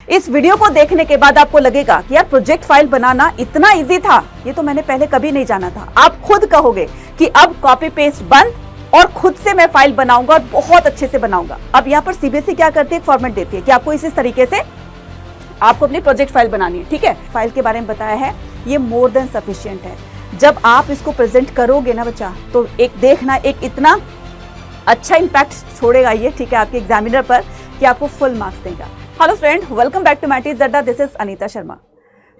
इस वीडियो को देखने के बाद आपको लगेगा कि यार प्रोजेक्ट फाइल बनाना इतना इजी था, ये तो मैंने पहले कभी नहीं जाना था। आप खुद कहोगे कि अब कॉपी पेस्ट बंद और खुद से मैं फाइल बनाऊंगा और बहुत अच्छे से बनाऊंगा। अब यहाँ पर सीबीएसई क्या करती है, एक फॉर्मेट देती है कि आपको इस तरीके से आपको अपनी प्रोजेक्ट फाइल बनानी है। ठीक है, फाइल के बारे में बताया है, ये मोर देन सफिशिएंट है। जब आप इसको प्रेजेंट करोगे ना बच्चा, तो एक देखना एक इतना अच्छा इंपैक्ट छोड़ेगा ये, ठीक है, आपके एग्जामिनर पर कि आपको फुल मार्क्स देगा। Hello friend, welcome back to my teacher Adda. This is Anita Sharma.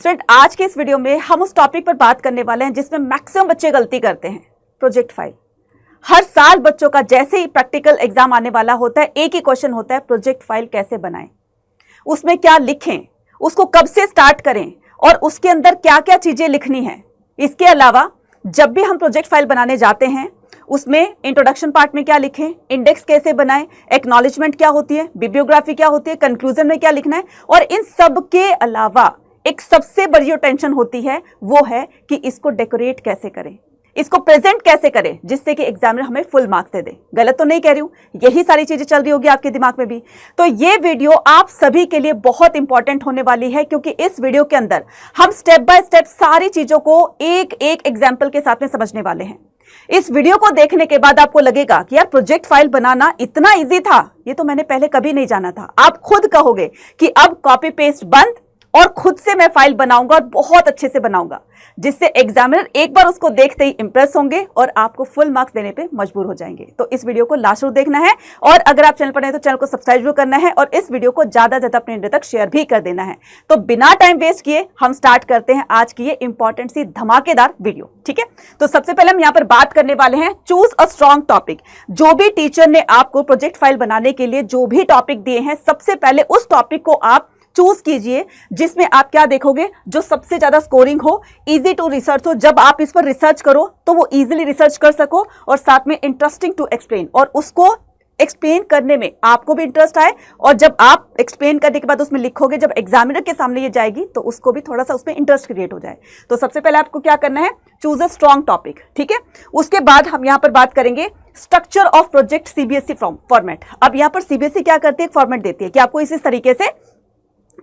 Friend, आज के इस वीडियो में हम उस टॉपिक पर बात करने वाले हैं जिसमें मैक्सिमम बच्चे गलती करते हैं, प्रोजेक्ट फाइल। हर साल बच्चों का जैसे ही प्रैक्टिकल एग्जाम आने वाला होता है, एक ही क्वेश्चन होता है, प्रोजेक्ट फाइल कैसे बनाएं, उसमें क्या लिखें, उसको कब से स्टार्ट करें और उसके अंदर क्या क्या चीजें लिखनी है। इसके अलावा जब भी हम प्रोजेक्ट फाइल बनाने जाते हैं, उसमें इंट्रोडक्शन पार्ट में क्या लिखें, इंडेक्स कैसे बनाएं, एक्नॉलेजमेंट क्या होती है, बिब्लियोग्राफी क्या होती है, कंक्लूजन में क्या लिखना है, और इन सब के अलावा एक सबसे बड़ी जो टेंशन होती है वो है कि इसको डेकोरेट कैसे करें, इसको प्रेजेंट कैसे करें जिससे कि एग्जामिनर हमें फुल मार्क्स दे दे। गलत तो नहीं कह रही हूं, यही सारी चीजें चल रही होगी आपके दिमाग में भी। तो ये वीडियो आप सभी के लिए बहुत इंपॉर्टेंट होने वाली है, क्योंकि इस वीडियो के अंदर हम स्टेप बाय स्टेप सारी चीजों को एक एक एग्जाम्पल के साथ में समझने वाले हैं। इस वीडियो को देखने के बाद आपको लगेगा कि यार प्रोजेक्ट फाइल बनाना इतना इजी था, ये तो मैंने पहले कभी नहीं जाना था। आप खुद कहोगे कि अब कॉपी पेस्ट बंद और खुद से मैं फाइल बनाऊंगा और बहुत अच्छे से बनाऊंगा, जिससे एग्जामिनर एक बार उसको देखते ही इंप्रेस होंगे और आपको फुल मार्क्स देने पे मजबूर हो जाएंगे। तो इस वीडियो को लास्ट तक देखना है, और अगर आप चैनल पर नए तो चैनल को सब्सक्राइब भी करना है और इस वीडियो को ज्यादा से ज्यादा अपने फ्रेंड तक शेयर भी कर देना है। तो बिना टाइम वेस्ट किए हम स्टार्ट करते हैं आज की ये इंपॉर्टेंट सी धमाकेदार वीडियो। ठीक है, तो सबसे पहले हम यहाँ पर बात करने वाले हैं, चूज अ स्ट्रॉन्ग टॉपिक। जो भी टीचर ने आपको प्रोजेक्ट फाइल बनाने के लिए जो भी टॉपिक दिए हैं, सबसे पहले उस टॉपिक को आप चूज कीजिए जिसमें आप क्या देखोगे, जो सबसे ज्यादा स्कोरिंग हो, इजी टू रिसर्च हो। जब आप इस पर रिसर्च करो तो वो इजीली रिसर्च कर सको और साथ में इंटरेस्टिंग टू एक्सप्लेन, और उसको एक्सप्लेन करने में आपको भी इंटरेस्ट आए, और जब आप एक्सप्लेन करने के बाद उसमें लिखोगे, जब एग्जामिनर के सामने ये जाएगी तो उसको भी थोड़ा सा उसमें इंटरेस्ट क्रिएट हो जाए। तो सबसे पहले आपको क्या करना है, चूज अ स्ट्रॉन्ग टॉपिक। ठीक है, उसके बाद हम यहाँ पर बात करेंगे structure of project CBSE format. अब यहाँ पर सीबीएसई क्या करती है, एक फॉर्मेट देती है कि आपको इस तरीके से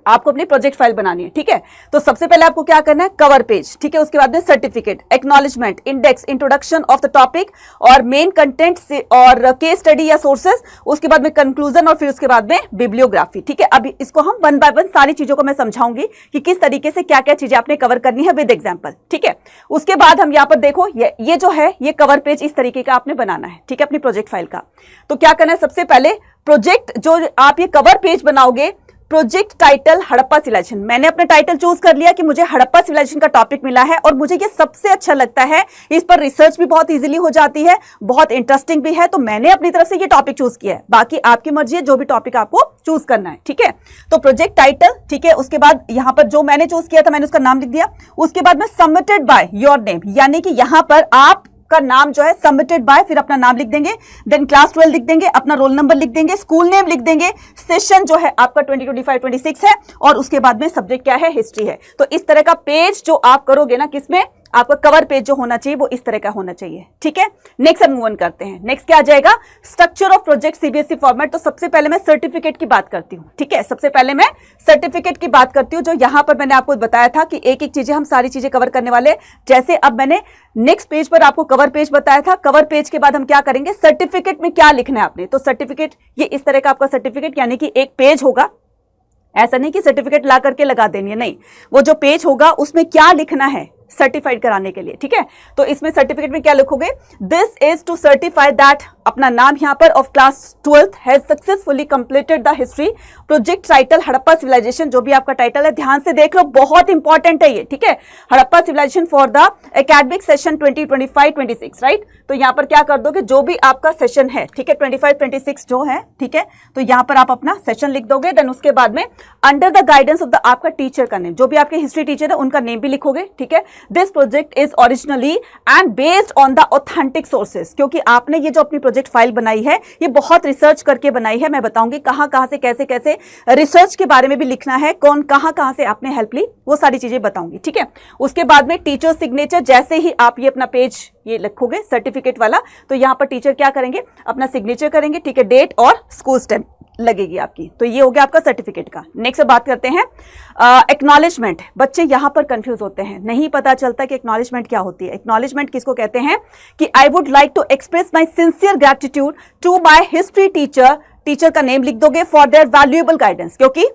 आपको अपनी प्रोजेक्ट फाइल बनानी है। ठीक है, तो सबसे पहले आपको क्या करना है, कवर पेज। ठीक है, उसके बाद में certificate, acknowledgement, index, introduction of the topic और मेन कंटेंट और केस स्टडी या सोर्सेस, उसके बाद में कंक्लूजन और फिर उसके बाद में बिब्लियोग्राफी। ठीक है, अभी इसको हम वन बाय वन सारी चीजों को मैं समझाऊंगी कि किस तरीके से क्या क्या चीजें आपने कवर करनी है विद एग्जाम्पल। ठीक है, उसके बाद हम यहाँ पर देखो, ये जो है ये कवर पेज इस तरीके का आपने बनाना है। ठीक है, अपनी प्रोजेक्ट फाइल का। तो क्या करना है, सबसे पहले प्रोजेक्ट जो आप ये कवर पेज बनाओगे, प्रोजेक्ट टाइटल हड़प्पा सिविलाइजेशन। मैंने अपना टाइटल चूज कर लिया कि मुझे हड़प्पा सिविलाइजेशन का टॉपिक मिला है और मुझे ये सबसे अच्छा लगता है, इस पर रिसर्च भी बहुत इजीली हो जाती है, बहुत इंटरेस्टिंग भी है, तो मैंने अपनी तरफ से ये टॉपिक चूज किया है। बाकी आपकी मर्जी है जो भी टॉपिक आपको चूज करना है। ठीक है, तो प्रोजेक्ट टाइटल, ठीक है, उसके बाद यहाँ पर जो मैंने चूज किया था मैंने उसका नाम लिख दिया। उसके बाद में सबमिटेड बाय योर नेम, यानी कि यहाँ पर आप का नाम जो है सबमिटेड बाय, फिर अपना नाम लिख देंगे, देन क्लास 12 लिख देंगे, अपना रोल नंबर लिख देंगे, स्कूल नेम लिख देंगे, सेशन जो है आपका 2025-26 है, और उसके बाद में सब्जेक्ट क्या है, हिस्ट्री है। तो इस तरह का पेज जो आप करोगे ना, किसमें, आपका कवर पेज जो होना चाहिए वो इस तरह का होना चाहिए। ठीक है, नेक्स्ट हम मूव ऑन करते हैं। नेक्स्ट क्या आ जाएगा, structure of project CBSE format. तो सबसे पहले मैं सर्टिफिकेट की बात करती हूँ। ठीक है, सबसे पहले मैं सर्टिफिकेट की बात करती हूँ, जो यहाँ पर मैंने आपको बताया था कि एक एक चीजें हम सारी चीजें कवर करने वाले। जैसे अब मैंने नेक्स्ट पेज पर आपको कवर पेज बताया था, कवर पेज के बाद हम क्या करेंगे, सर्टिफिकेट में क्या लिखना है आपने। तो सर्टिफिकेट ये इस तरह का आपका सर्टिफिकेट, यानी कि एक पेज होगा, ऐसा नहीं कि सर्टिफिकेट ला करके लगा देनी है, नहीं, वो जो पेज होगा उसमें क्या लिखना है सर्टिफाइड कराने के लिए। ठीक है, तो इसमें सर्टिफिकेट में क्या लिखोगे, this is to certify that, अपना नाम यहाँ पर, of class 12 has successfully completed the history, project title Harappa civilization, जो भी आपका टाइटल है ध्यान से देख लो, बहुत इंपॉर्टेंट है ये। ठीक है, Harappa civilization for the academic session 2025-26, right. तो यहाँ पर क्या कर दोगे, जो भी आपका सेशन है, ठीक है, 25-26 जो है, ठीक है, तो यहाँ पर आप अपना सेशन लिख दोगे। देन उसके बाद में under the guidance of the, आपका टीचर का नेम, जो भी आपके हिस्ट्री टीचर है उनका नेम भी लिखोगे। ठीक है, this project is originally and based on the authentic sources, क्योंकि आपने ये जो अपनी प्रोजेक्ट फाइल बनाई है ये बहुत रिसर्च करके बनाई है। मैं बताऊंगी कहां कहां से कैसे कैसे रिसर्च के बारे में भी लिखना है, कौन कहां कहां से आपने हेल्प ली, वो सारी चीजें बताऊंगी। ठीक है, उसके बाद में टीचर सिग्नेचर, जैसे ही आप ये अपना पेज ये लिखोगे सर्टिफिकेट वाला, तो यहाँ पर टीचर क्या करेंगे, अपना सिग्नेचर करेंगे। ठीक है, डेट और स्कूल स्टैम्प, लगेगी आपकी। तो ये हो गया आपका सर्टिफिकेट का। नेक्स्ट बात करते हैं एक्नॉलेजमेंट। बच्चे यहां पर कंफ्यूज होते हैं, नहीं पता चलता कि एक्नॉलेजमेंट क्या होती है। एक्नॉलेजमेंट किसको कहते हैं कि I would like to express my sincere gratitude to my history teacher, teacher का नेम लिख दोगे, फॉर देयर वैल्यूएबल गाइडेंस, क्योंकि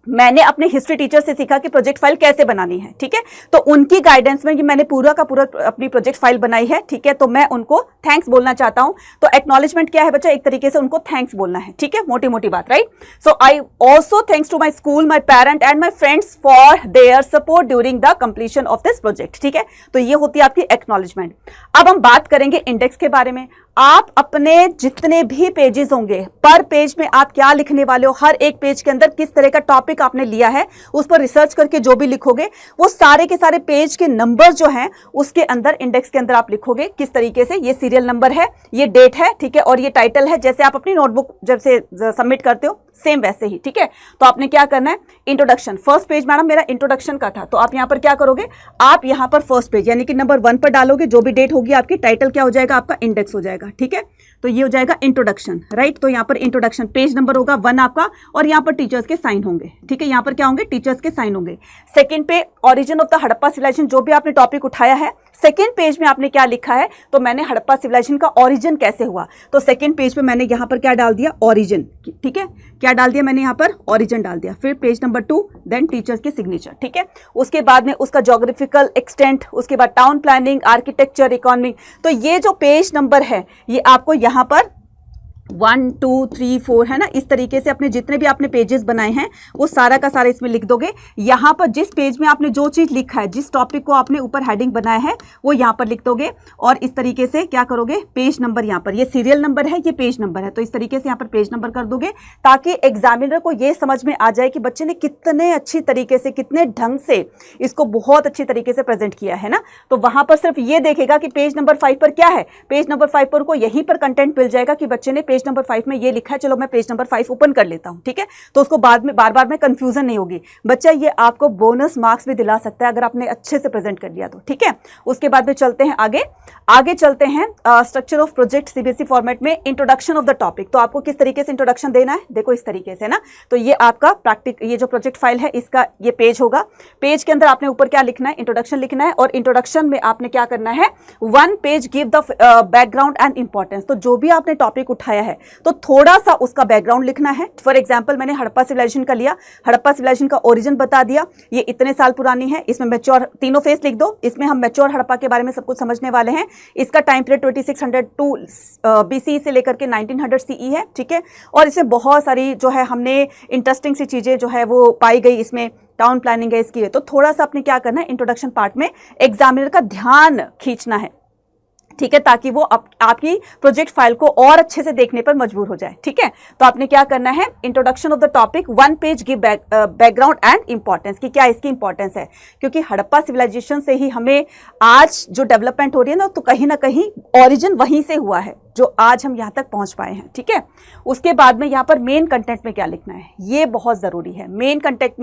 मैंने अपने हिस्ट्री टीचर से सीखा कि प्रोजेक्ट फाइल कैसे बनानी है, ठीक है। तो उनकी गाइडेंस में मैंने पूरा का पूरा अपनी प्रोजेक्ट फाइल बनाई है, ठीक है। तो मैं उनको थैंक्स बोलना चाहता हूं। तो एक्नॉलेजमेंट क्या है बच्चा, एक तरीके से उनको थैंक्स बोलना है, ठीक है, मोटी मोटी बात, right. So I also thanks to my school, my parent and my friends for their support during the completion of this project, ठीक है। तो ये होती है आपकी एक्नॉलेजमेंट। अब हम बात करेंगे इंडेक्स के बारे में। आप अपने जितने भी पेजेस होंगे, पर पेज में आप क्या लिखने वाले हो, हर एक पेज के अंदर किस तरह का टॉपिक आपने लिया है, उस पर रिसर्च करके जो भी लिखोगे, वो सारे के सारे पेज के नंबर जो हैं उसके अंदर, इंडेक्स के अंदर आप लिखोगे किस तरीके से। ये सीरियल नंबर है, ये डेट है, ठीक है, और ये टाइटल है। जैसे आप अपनी नोटबुक जब से सबमिट करते हो सेम वैसे ही, ठीक है। तो आपने क्या करना है, इंट्रोडक्शन, फर्स्ट पेज मैडम मेरा इंट्रोडक्शन का था, तो आप यहां पर क्या करोगे, आप यहां पर फर्स्ट पेज यानी कि नंबर 1 पर डालोगे, जो भी डेट होगी आपकी, टाइटल क्या हो जाएगा आपका, इंडेक्स हो जाएगा, ठीक है। तो ये हो जाएगा इंट्रोडक्शन, राइट। तो यहां पर इंट्रोडक्शन पेज नंबर होगा 1 आपका, और यहां पर टीचर्स के साइन होंगे, ठीक है। यहां पर क्या होंगे, टीचर्स के साइन होंगे। सेकंड पे origin of the Harappa civilization, जो भी आपने टॉपिक उठाया है, सेकंड पेज में आपने क्या लिखा है, तो मैंने हड़प्पा सिविलाइजेशन का ओरिजिन कैसे हुआ, तो सेकंड पेज पे मैंने यहां पर क्या डाल दिया, ओरिजिन, ठीक है। क्या डाल दिया मैंने यहां पर, ओरिजिन डाल दिया। फिर पेज नंबर 2, देन टीचर्स की सिग्नेचर, ठीक है। उसके बाद में उसका ज्योग्राफिकल एक्सटेंट, उसके बाद टाउन प्लानिंग, आर्किटेक्चर, इकोनॉमी। तो ये जो पेज नंबर है ये आपको यहां पर 1 2 3 4 है ना, इस तरीके से अपने जितने भी आपने पेजेस बनाए हैं वो सारा का सारा इसमें लिख दोगे। यहां पर जिस पेज में आपने जो चीज लिखा है, जिस टॉपिक को आपने ऊपर हेडिंग बनाया है, वो यहां पर लिख दोगे। और इस तरीके से क्या करोगे, पेज नंबर, यहां पर ये सीरियल नंबर है, ये पेज नंबर है, तो इस तरीके से यहां पर पेज नंबर कर दोगे, ताकि एग्जामिनर को ये समझ में आ जाए कि बच्चे ने कितने अच्छी तरीके से, कितने ढंग से इसको बहुत अच्छी तरीके से प्रेजेंट किया है ना। तो वहां पर सिर्फ ये देखेगा कि पेज नंबर 5 पर क्या है, पेज नंबर 5 पर को यहीं पर कंटेंट मिल जाएगा कि बच्चे ने पेज नंबर 5 में ये लिखा है, चलो मैं पेज नंबर 5 ओपन कर लेता हूं, ठीक है। तो उसको बाद में बार बार में कंफ्यूजन नहीं होगी। बच्चा ये आपको बोनस मार्क्स भी दिला सकता है अगर आपने अच्छे से प्रेजेंट कर लिया तो, ठीक है। उसके बाद में चलते हैं आगे चलते हैं structure of project CBSE format में, इंट्रोडक्शन ऑफ द टॉपिक। तो आपको किस तरीके से इंट्रोडक्शन देना है, देखो इस तरीके से ना। तो ये आपका ये जो प्रोजेक्ट फाइल है इसका ये पेज होगा। पेज के अंदर आपने ऊपर क्या लिखना है, इंट्रोडक्शन लिखना है, और इंट्रोडक्शन में आपने क्या करना है, 1 page give the background and importance. तो जो भी आपने टॉपिक उठाया है तो थोड़ा सा उसका बैकग्राउंड लिखना है। फॉर एग्जांपल मैंने हड़प्पा सिविलाइजेशन का लिया, हड़प्पा सिविलाइजेशन का ओरिजिन बता दिया, ये इतने साल पुरानी है, इसमें मैच्योर, तीनों फेस लिख दो, इसमें हम मैच्योर हड़प्पा के बारे में सब कुछ समझने वाले हैं। इसका टाइम पीरियड 2602 BCE से लेकर के 1900 CE है, ठीक है। और इसमें बहुत सारी जो है हमने इंटरेस्टिंग सी चीजें जो है वो पाई गई, इसमें टाउन प्लानिंग है इसकी। तो थोड़ा सा आपने क्या करना है, इंट्रोडक्शन पार्ट में एग्जामिनर का ध्यान खींचना है, ठीक है, ताकि वो आपकी प्रोजेक्ट फाइल को और अच्छे से देखने पर मजबूर हो जाए, ठीक है। तो आपने क्या करना है, introduction of the topic, 1 page give background and importance, कि क्या इसकी इंपॉर्टेंस है, क्योंकि हड़प्पा सिविलाइजेशन से ही हमें आज जो डेवलपमेंट हो रही है ना, तो कहीं ना कहीं ओरिजिन वहीं से हुआ है जो आज हम यहाँ तक पहुंच पाए हैं, ठीक है। उसके बाद में यहाँ पर मेन कंटेंट में क्या लिखना है, ये बहुत जरूरी है। मेन कंटेंट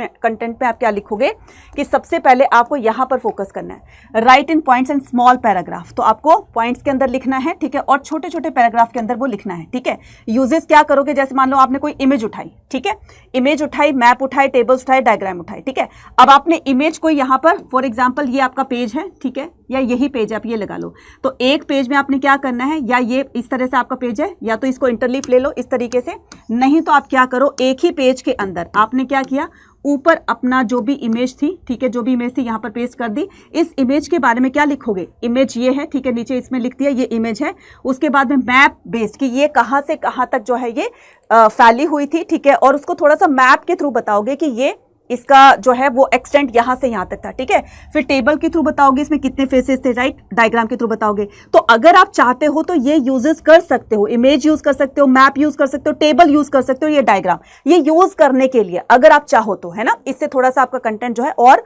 में आप क्या लिखोगे कि सबसे पहले आपको यहाँ पर फोकस करना है, right in points and small paragraph. तो आपको पॉइंट्स के अंदर लिखना है, ठीक है, और छोटे छोटे पैराग्राफ के अंदर वो लिखना है, ठीक है। यूजेस क्या करोगे, जैसे मान लो आपने कोई इमेज उठाई, ठीक है, इमेज उठाई, मैप उठाई, टेबल्स उठाए, डायग्राम उठाई, ठीक है। अब आपने इमेज को यहाँ पर, फॉर एग्जाम्पल ये आपका पेज है, ठीक है, या यही पेज है, आप ये लगा लो। तो एक पेज में आपने क्या करना है, या ये इस तरह से आपका पेज है, या तो इसको इंटरलीफ ले लो इस तरीके से, नहीं तो आप क्या करो, एक ही पेज के अंदर आपने क्या किया, ऊपर अपना जो भी इमेज थी, ठीक है, जो भी इमेज थी यहाँ पर पेस्ट कर दी। इस इमेज के बारे में क्या लिखोगे, इमेज ये है, ठीक है, नीचे इसमें लिख दिया ये इमेज है। उसके बाद में मैप बेस्ड कि ये कहाँ से कहाँ तक जो है ये फैली हुई थी, ठीक है, और उसको थोड़ा सा मैप के थ्रू बताओगे कि ये इसका जो है वो एक्सटेंट यहां से यहां तक था, ठीक है। फिर टेबल के थ्रू बताओगे इसमें कितने फेसेस थे, राइट, डायग्राम के थ्रू बताओगे। तो अगर आप चाहते हो तो ये यूजेस कर सकते हो, इमेज यूज कर सकते हो, मैप यूज कर सकते हो, टेबल यूज कर सकते हो, ये डायग्राम, ये यूज करने के लिए अगर आप चाहो तो, है ना। इससे थोड़ा सा आपका कंटेंट जो है और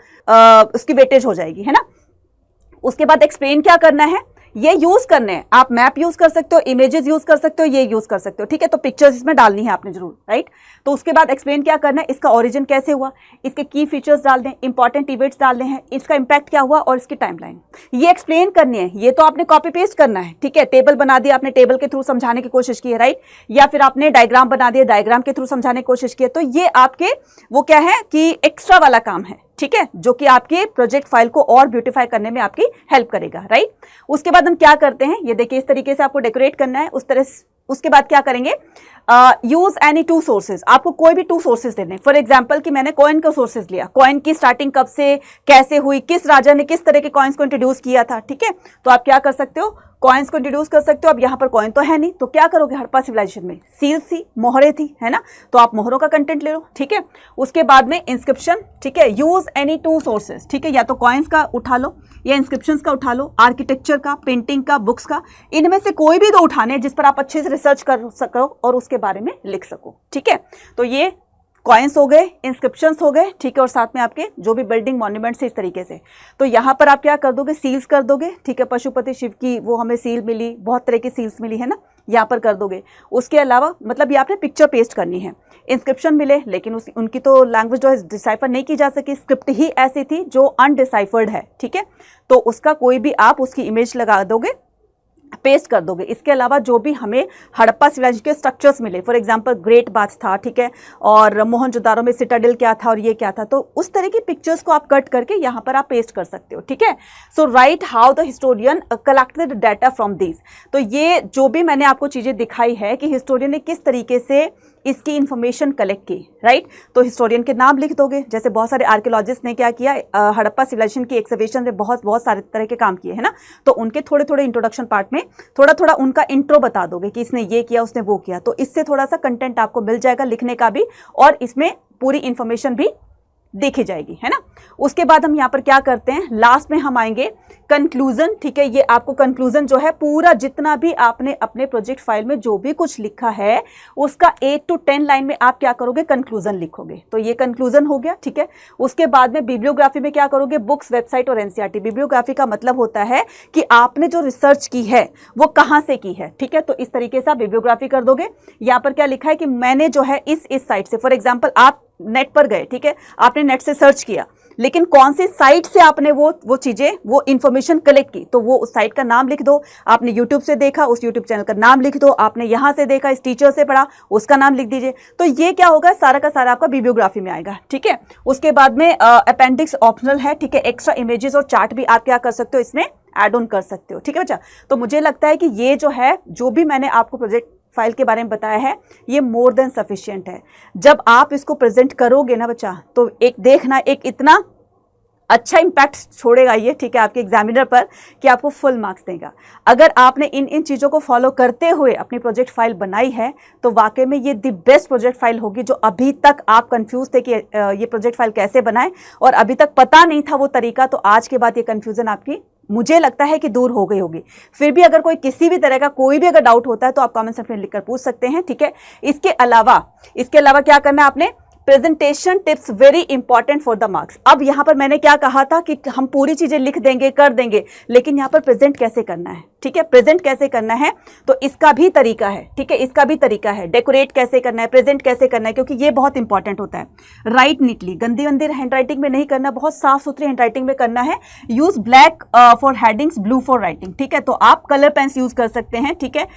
उसकी वेटेज हो जाएगी, है ना। उसके बाद एक्सप्लेन क्या करना है, ये यूज करने हैं, आप मैप यूज कर सकते हो, इमेजेस यूज कर सकते हो, ये यूज कर सकते हो, ठीक है। तो पिक्चर्स इसमें डालनी है आपने जरूर, राइट। तो उसके बाद एक्सप्लेन क्या करना है, इसका ओरिजिन कैसे हुआ, इसके की फीचर्स डालने हैं, इंपॉर्टेंट इवेंट्स डालने हैं, इसका इंपैक्ट क्या हुआ और इसकी टाइमलाइन ये एक्सप्लेन करनी है। ये तो आपने कॉपी पेस्ट करना है, ठीक है। टेबल बना दिया आपने, टेबल के थ्रू समझाने की कोशिश की है, राइट। या फिर आपने डायग्राम बना दिया, डायग्राम के थ्रू समझाने की कोशिश की है। तो ये आपके वो क्या है कि एक्स्ट्रा वाला काम है, ठीक है, जो कि आपके प्रोजेक्ट फाइल को और ब्यूटीफाई करने में आपकी हेल्प करेगा, राइट। उसके बाद हम क्या करते हैं, ये देखिए इस तरीके से आपको डेकोरेट करना है उस तरह। उसके बाद क्या करेंगे, यूज एनी टू सोर्सेज, आपको कोई भी टू सोर्सेज देने। फॉर एग्जांपल कि मैंने कॉइन का सोर्सेज लिया, कॉइन की स्टार्टिंग कब से कैसे हुई, किस राजा ने किस तरह के कॉइन्स को इंट्रोड्यूस किया था, ठीक है। तो आप क्या कर सकते हो, कॉइन्स को इंट्रोड्यूस कर सकते हो। अब यहाँ पर कॉइन तो है नहीं, तो क्या करोगे, हड़प्पा सिविलाइजेशन में सील थी, मोहरे थी, है ना, तो आप मोहरों का कंटेंट ले लो, ठीक है। उसके बाद में इंस्क्रिप्शन, ठीक है, यूज एनी टू सोर्सेज, ठीक है, या तो कॉइन्स का उठा लो या इंस्क्रिप्शंस का उठा लो, आर्किटेक्चर का, पेंटिंग का, बुक्स का, इनमें से कोई भी दो उठाने जिस पर आप अच्छे से रिसर्च कर सको और उसके बारे में लिख सको, ठीक है। तो ये कॉइन्स हो गए, इंस्क्रिप्शंस हो गए, ठीक है, और साथ में आपके जो भी बिल्डिंग मॉन्यूमेंट्स है इस तरीके से। तो यहाँ पर आप क्या कर दोगे, सील्स कर दोगे, ठीक है। पशुपति शिव की वो हमें सील मिली, बहुत तरह की सील्स मिली है ना, यहाँ पर कर दोगे। उसके अलावा मतलब ये आपने पिक्चर पेस्ट करनी है। इंस्क्रिप्शन मिले लेकिन उनकी तो लैंग्वेज जो है डिसाइफर नहीं की जा सकी, स्क्रिप्ट ही ऐसी थी जो अनडिसाइफर्ड है, ठीक है। तो उसका कोई भी आप उसकी इमेज लगा दोगे, पेस्ट कर दोगे। इसके अलावा जो भी हमें हड़प्पा सिविलाइजेशन के स्ट्रक्चर्स मिले, फॉर एग्जांपल ग्रेट बाथ था, ठीक है, और मोहनजोदारो में सिटाडेल क्या था और ये क्या था, तो उस तरह की पिक्चर्स को आप कट करके यहाँ पर आप पेस्ट कर सकते हो, ठीक है। So right how the historian collected data from this. तो ये जो भी मैंने आपको चीजें दिखाई है कि हिस्टोरियन ने किस तरीके से इसकी इंफॉर्मेशन कलेक्ट की, राइट। तो हिस्टोरियन के नाम लिख दोगे, जैसे बहुत सारे आर्कियोलॉजिस्ट ने क्या किया, हड़प्पा सिविलाइजेशन की एक्सकवेशन में बहुत सारे तरह के काम किए है ना, तो उनके थोड़े थोड़े इंट्रोडक्शन पार्ट में थोड़ा थोड़ा उनका इंट्रो बता दोगे कि इसने ये किया, उसने वो किया। तो इससे थोड़ा सा कंटेंट आपको मिल जाएगा लिखने का भी, और इसमें पूरी इंफॉर्मेशन भी देखी जाएगी, है ना। उसके बाद हम यहाँ पर क्या करते हैं, लास्ट में हम आएंगे कंक्लूजन, ठीक है। ये आपको कंक्लूजन जो है पूरा जितना भी आपने अपने प्रोजेक्ट फाइल में जो भी कुछ लिखा है उसका 8 to 10 लाइन में आप क्या करोगे, कंक्लूजन लिखोगे। तो ये कंक्लूजन हो गया, ठीक है। उसके बाद में बिब्लियोग्राफी में क्या करोगे, बुक्स, वेबसाइट और एनसीईआरटी। बिब्लियोग्राफी का मतलब होता है कि आपने जो रिसर्च की है वो कहाँ से की है, ठीक है। तो इस तरीके से आप बिब्लियोग्राफी कर दोगे। यहाँ पर क्या लिखा है कि मैंने जो है इस साइट से, फॉर एग्जाम्पल आप नेट पर गए, ठीक है, आपने नेट से सर्च किया, लेकिन कौन सी साइट से आपने वो चीजें, वो इंफॉर्मेशन कलेक्ट की, तो वो उस साइट का नाम लिख दो। आपने यूट्यूब से देखा, उस यूट्यूब चैनल का नाम लिख दो। आपने यहां से देखा, इस टीचर से पढ़ा, उसका नाम लिख दीजिए। तो ये क्या होगा, सारा का सारा आपका बिब्लियोग्राफी में आएगा, ठीक है। उसके बाद में अपेंडिक्स ऑप्शनल है, ठीक है। एक्स्ट्रा इमेजेस और चार्ट भी आप क्या कर सकते हो, इसमें ऐड ऑन कर सकते हो, ठीक है बच्चा। तो मुझे लगता है कि ये जो है, जो भी मैंने आपको प्रोजेक्ट फाइल के बारे में बताया है, ये मोर देन सफिशिएंट है। जब आप इसको प्रेजेंट करोगे ना बच्चा, तो एक देखना, एक इतना अच्छा इंपैक्ट छोड़ेगा ये, ठीक है, आपके एग्जामिनर पर, कि आपको फुल मार्क्स देगा। अगर आपने इन चीज़ों को फॉलो करते हुए अपनी प्रोजेक्ट फाइल बनाई है तो वाकई में ये द बेस्ट प्रोजेक्ट फाइल होगी। जो अभी तक आप कंफ्यूज थे कि ये प्रोजेक्ट फाइल कैसे बनाएं और अभी तक पता नहीं था वो तरीका, तो आज के बाद ये कन्फ्यूजन आपकी, मुझे लगता है कि दूर हो गई होगी। फिर भी अगर कोई किसी भी तरह का कोई भी अगर डाउट होता है तो आप कमेंट सेक्शन में लिखकर पूछ सकते हैं, ठीक है। इसके अलावा क्या करना है आपने, presentation tips very important for the marks. अब यहाँ पर मैंने क्या कहा था कि हम पूरी चीजें लिख देंगे, कर देंगे, लेकिन यहाँ पर प्रेजेंट कैसे करना है, ठीक है, प्रेजेंट कैसे करना है, तो इसका भी तरीका है, ठीक है, इसका भी तरीका है। डेकोरेट कैसे करना है, प्रेजेंट कैसे करना है, क्योंकि ये बहुत इंपॉर्टेंट होता है। राइट नीटली, गंदी हैंडराइटिंग में नहीं करना, बहुत साफ सुथरी हैंडराइटिंग में करना है। Use black for headings, blue for writing, ठीक है। तो आप कलर पेन्स यूज कर सकते हैं, ठीक है।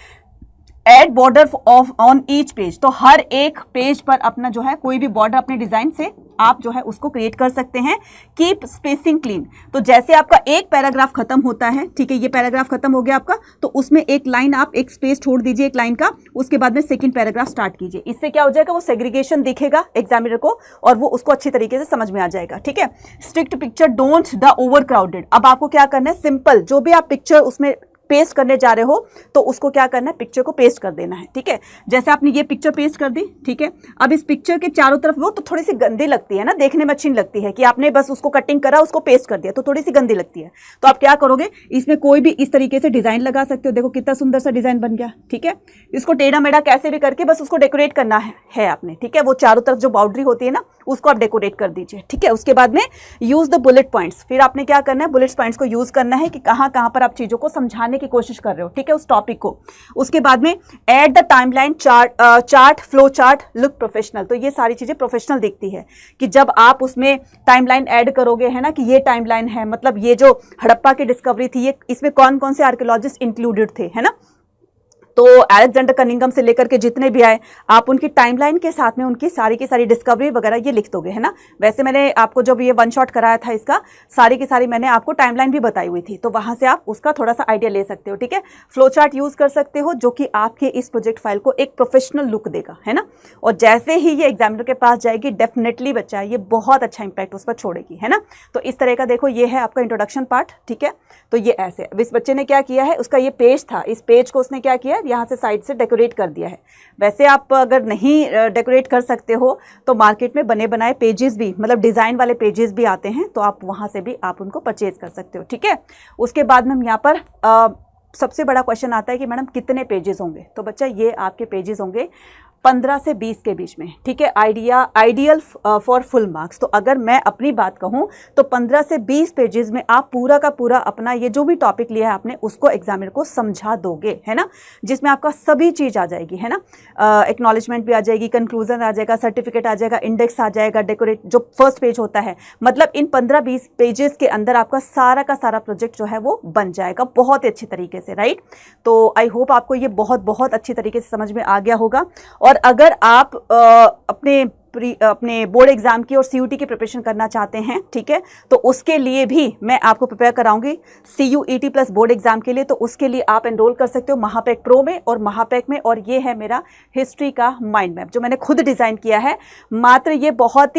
Add border of on each page, तो हर एक पेज पर अपना जो है कोई भी बॉर्डर अपने डिजाइन से आप जो है उसको क्रिएट कर सकते हैं। कीप स्पेसिंग क्लीन, तो जैसे आपका एक पैराग्राफ खत्म होता है, ठीक है, ये पैराग्राफ खत्म हो गया आपका, तो उसमें एक लाइन आप एक स्पेस छोड़ दीजिए एक लाइन का, उसके बाद में सेकंड पैराग्राफ स्टार्ट कीजिए। इससे क्या हो जाएगा, वो सेग्रीगेशन दिखेगा एग्जामिनर को और वो उसको अच्छी तरीके से समझ में आ जाएगा, ठीक है। Strict picture, don't the over crowded. अब आपको क्या करना है, सिंपल जो भी आप पिक्चर उसमें पेस्ट करने जा रहे हो तो उसको क्या करना है, पिक्चर को पेस्ट कर देना है, ठीक है। जैसे आपने ये पिक्चर पेस्ट कर दी, ठीक है। अब इस पिक्चर के चारों तरफ, वो तो थोड़ी सी गंदी लगती है ना, देखने में अच्छी नहीं लगती है कि आपने बस उसको कटिंग करा, उसको पेस्ट कर दिया, तो थोड़ी सी गंदी लगती है। तो आप क्या करोगे, इसमें कोई भी इस तरीके से डिजाइन लगा सकते हो। देखो कितना सुंदर सा डिजाइन बन गया, ठीक है। इसको टेढ़ा मेढ़ा कैसे भी करके बस उसको डेकोरेट करना है आपने, ठीक है। वो चारों तरफ जो बाउंड्री होती है ना, उसको आप डेकोरेट कर दीजिए, ठीक है। उसके बाद में यूज द बुलेट पॉइंट्स, फिर आपने क्या करना है, बुलेट पॉइंट्स को यूज करना है कि कहाँ कहाँ पर आप चीजों को समझाने की कोशिश कर रहे हो, ठीक है, उस टॉपिक को। उसके बाद में add the timeline chart flow chart look professional. तो ये सारी चीज़ें प्रोफेशनल दिखती है कि जब आप उसमें टाइमलाइन ऐड करोगे, है ना, कि ये टाइमलाइन है, मतलब ये जो हड़प्पा की डिस्कवरी थी, ये इसमें कौन कौन से आर्कियोलॉजिस्ट इंक्लूडेड थे, है ना। तो अलेक्जेंडर कनिंगम से लेकर के जितने भी आए, आप उनकी टाइमलाइन के साथ में उनकी सारी की सारी डिस्कवरी वगैरह ये लिख दोगे, है ना। वैसे मैंने आपको जब ये वन शॉट कराया था इसका, सारी की सारी मैंने आपको टाइमलाइन भी बताई हुई थी, तो वहां से आप उसका थोड़ा सा आइडिया ले सकते हो, ठीक है। फ्लो चार्ट यूज कर सकते हो, जो कि आपके इस प्रोजेक्ट फाइल को एक प्रोफेशनल लुक देगा, है ना। और जैसे ही ये एग्जामिनर के पास जाएगी, डेफिनेटली बच्चा ये बहुत अच्छा इंपैक्ट उस पर छोड़ेगी, है ना। तो इस तरह का देखो, ये है आपका इंट्रोडक्शन पार्ट, ठीक है। तो ये ऐसे, अब इस बच्चे ने क्या किया है, उसका ये पेज था, इस पेज को उसने क्या किया, यहाँ से साइड से डेकोरेट कर दिया है। वैसे आप अगर नहीं डेकोरेट कर सकते हो तो मार्केट में बने बनाए पेजेस भी, मतलब डिज़ाइन वाले पेजेस भी आते हैं, तो आप वहाँ से भी आप उनको परचेज कर सकते हो, ठीक है। उसके बाद में हम यहाँ पर सबसे बड़ा क्वेश्चन आता है कि मैडम कितने पेजेस होंगे। तो बच्चा ये आपके पेजेस होंगे 15 से 20 के बीच में, ठीक है। Ideal for full marks. तो अगर मैं अपनी बात कहूँ तो 15 से 20 पेजेस में आप पूरा का पूरा अपना ये जो भी टॉपिक लिया है आपने, उसको एग्जामिनर को समझा दोगे, है ना, जिसमें आपका सभी चीज़ आ जाएगी, है ना। एक्नॉलेजमेंट भी आ जाएगी, कंक्लूजन आ जाएगा, सर्टिफिकेट आ जाएगा, इंडेक्स आ जाएगा, डेकोरेट जो फर्स्ट पेज होता है, मतलब इन 15-20 पेजेस के अंदर आपका सारा का सारा प्रोजेक्ट जो है वो बन जाएगा बहुत ही अच्छी तरीके से, राइट। तो आई होप आपको ये बहुत बहुत अच्छी तरीके से समझ में आ गया होगा। और अगर आप अपने बोर्ड एग्जाम की और सीयूटी की प्रिपरेशन करना चाहते हैं, ठीक है, तो उसके लिए भी मैं आपको प्रिपेयर कराऊंगी सीयूईटी प्लस बोर्ड एग्जाम के लिए। तो उसके लिए आप एनरोल कर सकते हो महापैक प्रो में और महापैक में। और ये है मेरा हिस्ट्री का माइंड मैप जो मैंने खुद डिज़ाइन किया है, मात्र ये बहुत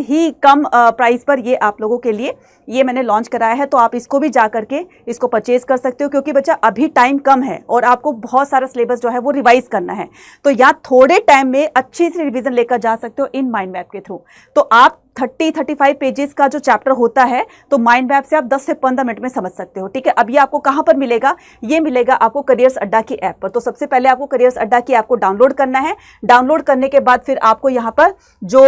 ही कम प्राइस पर ये आप लोगों के लिए ये मैंने लॉन्च कराया है। तो आप इसको भी जा करके इसको परचेज कर सकते हो, क्योंकि बच्चा अभी टाइम कम है और आपको बहुत सारा सिलेबस जो है वो रिवाइज करना है। तो यहाँ थोड़े टाइम में अच्छी सी रिवीजन लेकर जा सकते हो इन माइंड मैप के थ्रू। तो आप 30-35 पेजेस का जो चैप्टर होता है, तो माइंड मैप से आप 10 से 15 मिनट में समझ सकते हो, ठीक है। अब ये आपको कहां पर मिलेगा, ये मिलेगा आपको करियर्स अड्डा की ऐप पर। तो सबसे पहले आपको करियर्स अड्डा की ऐप को डाउनलोड करना है। डाउनलोड करने के बाद फिर आपको यहां पर जो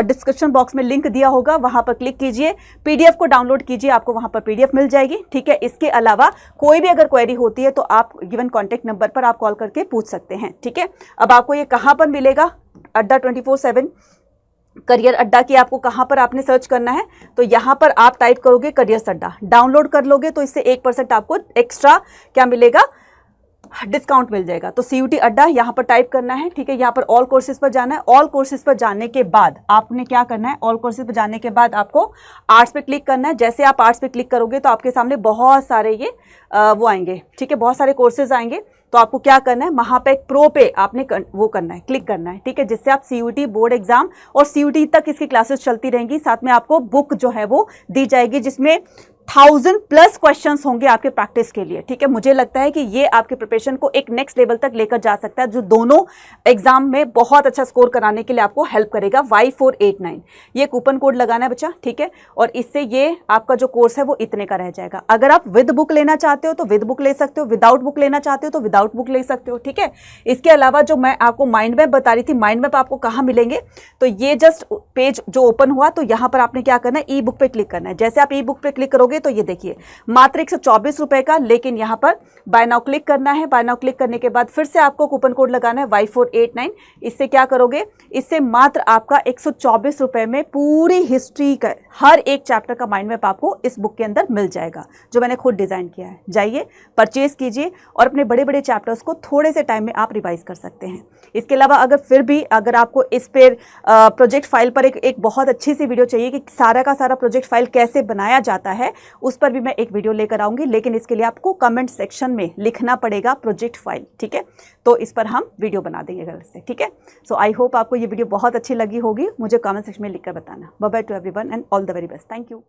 डिस्क्रिप्शन बॉक्स में लिंक दिया होगा वहां पर क्लिक कीजिए, पीडीएफ को डाउनलोड कीजिए, आपको वहां पर पीडीएफ मिल जाएगी, ठीक है। इसके अलावा कोई भी अगर क्वेरी होती है तो आप गिवन कॉन्टेक्ट नंबर पर आप कॉल करके पूछ सकते हैं, ठीक है। अब आपको ये कहां पर मिलेगा, अड्डा 24/7 करियर अड्डा की आपको कहां पर आपने सर्च करना है, तो यहां पर आप टाइप करोगे करियर्स अड्डा, डाउनलोड कर लोगे तो इससे 1% आपको एक्स्ट्रा क्या मिलेगा, डिस्काउंट मिल जाएगा। तो सीयूटी अड्डा यहाँ पर टाइप करना है, ठीक है। यहाँ पर ऑल कोर्सेज पर जाना है। ऑल कोर्सेज पर जाने के बाद आपने क्या करना है, ऑल कोर्सेज पर जाने के बाद आपको आर्ट्स पे क्लिक करना है। जैसे आप आर्ट्स पे क्लिक करोगे तो आपके सामने बहुत सारे ये वो आएंगे, ठीक है, बहुत सारे कोर्सेज आएंगे। तो आपको क्या करना है, महापैक प्रो पे आपने वो करना है, क्लिक करना है, ठीक है, जिससे आप सीयूटी बोर्ड एग्जाम और सीयूटी तक इसकी क्लासेस चलती रहेंगी। साथ में आपको बुक जो है वो दी जाएगी जिसमें 1000+ क्वेश्चंस होंगे आपके प्रैक्टिस के लिए, ठीक है। मुझे लगता है कि ये आपके प्रिपरेशन को एक नेक्स्ट लेवल तक लेकर जा सकता है, जो दोनों एग्जाम में बहुत अच्छा स्कोर कराने के लिए आपको हेल्प करेगा। Y489 ये कूपन कोड लगाना है बच्चा, ठीक है। और इससे ये आपका जो कोर्स है वो इतने का रह जाएगा। अगर आप विद बुक लेना चाहते हो तो विद बुक ले सकते हो, विदाउट बुक लेना चाहते हो तो विदाउट बुक ले सकते हो, ठीक है। इसके अलावा जो मैं आपको माइंड मैप बता रही थी, माइंड मैप आपको कहाँ मिलेंगे, तो ये जस्ट पेज जो ओपन हुआ तो यहाँ पर आपने क्या करना है, ई बुक पे क्लिक करना है। जैसे आप ई बुक पे क्लिक करोगे तो ये देखिए मात्र 124 रुपए का, लेकिन यहां पर बाय नाउ क्लिक करना है। बाय नाउ क्लिक करने के बाद फिर से आपको कूपन कोड लगाना है Y489। इससे क्या करोगे, इससे मात्र आपका 124 रुपए में पूरी हिस्ट्री का हर एक चैप्टर का माइंड मैप आपको इस बुक के अंदर मिल जाएगा, जो मैंने खुद डिजाइन किया है। जाइए परचेज कीजिए और अपने बड़े बड़े चैप्टर्स को थोड़े से टाइम में आप रिवाइज कर सकते हैं। इसके अलावा अगर फिर भी अगर आपको इस पर प्रोजेक्ट फाइल पर एक बहुत अच्छी सी वीडियो चाहिए कि सारा का सारा प्रोजेक्ट फाइल कैसे बनाया जाता है, उस पर भी मैं एक वीडियो लेकर आऊंगी, लेकिन इसके लिए आपको कमेंट सेक्शन में लिखना पड़ेगा प्रोजेक्ट फाइल, ठीक है। तो इस पर हम वीडियो बना देंगे घर से, ठीक है। सो आई होप आपको ये वीडियो बहुत अच्छी लगी होगी। मुझे कमेंट सेक्शन में लिखकर बताना। Bye bye to everyone and all the very best. Thank you.